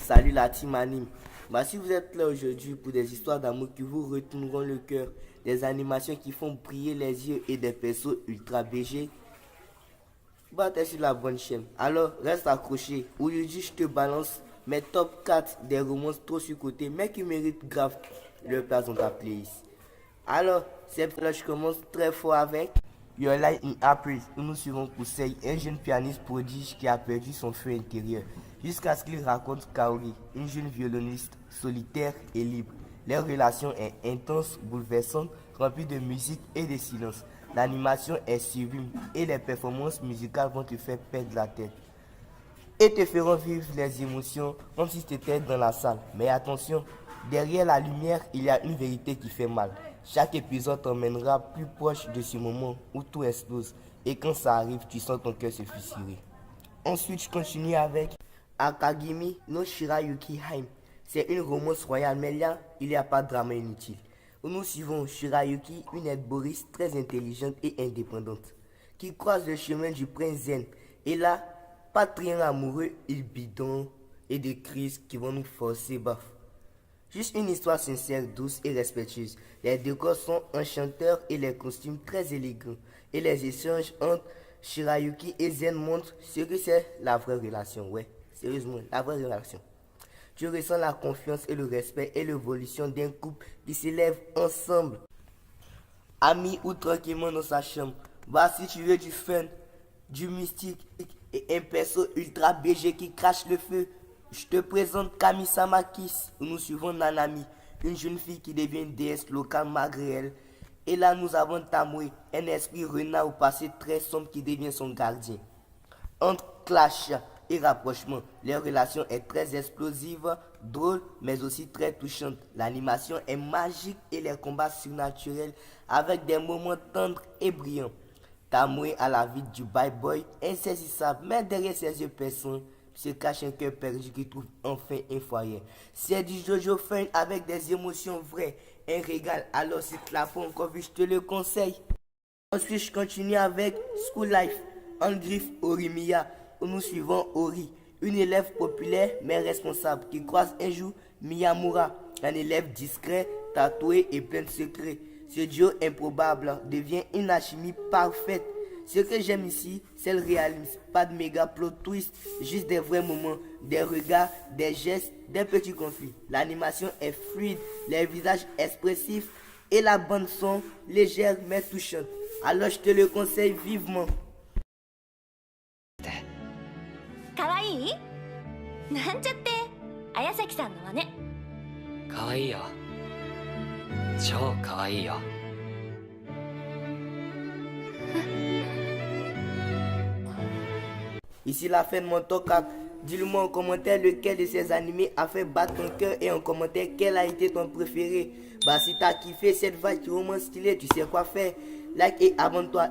Salut la team anime. Si vous êtes là aujourd'hui pour des histoires d'amour qui vous retourneront le cœur, des animations qui font briller les yeux et des persos ultra BG, t'es sur la bonne chaîne. Alors reste accroché. Aujourd'hui je te balance mes top 4 des romances trop surcotées mais qui méritent grave leur place dans ta playlist. Alors, c'est là je commence très fort avec Your Life in April, où nous suivons Kusei, un jeune pianiste prodige qui a perdu son feu intérieur, jusqu'à ce qu'il raconte Kaori, une jeune violoniste solitaire et libre. Leur relation est intense, bouleversante, remplie de musique et de silence. L'animation est sublime et les performances musicales vont te faire perdre la tête et te feront vivre les émotions comme si tu étais dans la salle. Mais attention, derrière la lumière, il y a une vérité qui fait mal. Chaque épisode t'emmènera plus proche de ce moment où tout explose. Et quand ça arrive, tu sens ton cœur se fissurer. Ensuite, je continue avec Akagimi no Shirayuki Haim. C'est une romance royale, mais là, il n'y a pas de drame inutile. Où nous suivons Shirayuki, une herboriste très intelligente et indépendante, qui croise le chemin du prince Zen. Et là, pas de triangle amoureux, il bidon et des crises qui vont nous forcer baf. Juste une histoire sincère, douce et respectueuse. Les décors sont enchanteurs et les costumes très élégants. Et les échanges entre Shirayuki et Zen montrent ce que c'est la vraie relation. Ouais, sérieusement, la vraie relation. Tu ressens la confiance et le respect et l'évolution d'un couple qui s'élève ensemble. Amis ou tranquillement dans sa chambre. Si tu veux du fun, du mystique et un perso ultra BG qui crache le feu, je te présente Kami-sama Kiss, où nous suivons Nanami, une jeune fille qui devient une déesse locale malgré elle. Et là nous avons Tamui, un esprit renard au passé très sombre qui devient son gardien. Entre clash et rapprochement, leur relation est très explosive, drôle, mais aussi très touchante. L'animation est magique et les combats surnaturels avec des moments tendres et brillants. Tamui a la vie du bye boy, insaisissable, mais derrière ses yeux perçants se cache un cœur perdu qui trouve enfin un foyer. C'est du Jojo Fun avec des émotions vraies, un régal. Alors si tu l'as pas encore vu, je te le conseille. Ensuite, je continue avec School Life, en griffe Orimiya, où nous suivons Ori, une élève populaire mais responsable qui croise un jour Miyamura, un élève discret, tatoué et plein de secrets. Ce duo improbable devient une alchimie parfaite. Ce que j'aime ici, c'est le réalisme. Pas de méga plot twist, juste des vrais moments, des regards, des gestes, des petits conflits. L'animation est fluide, les visages expressifs et la bande son légère mais touchante. Alors je te le conseille vivement. かわいいなんちゃって綾崎さんのはねかわいいよ超かわいいよ Ici la fin de mon top 4. Dis-le-moi en commentaire lequel de ces animés a fait battre ton cœur et en commentaire quel a été ton préféré. Si t'as kiffé cette vibe romance stylée, tu sais quoi faire. Like et abonne-toi.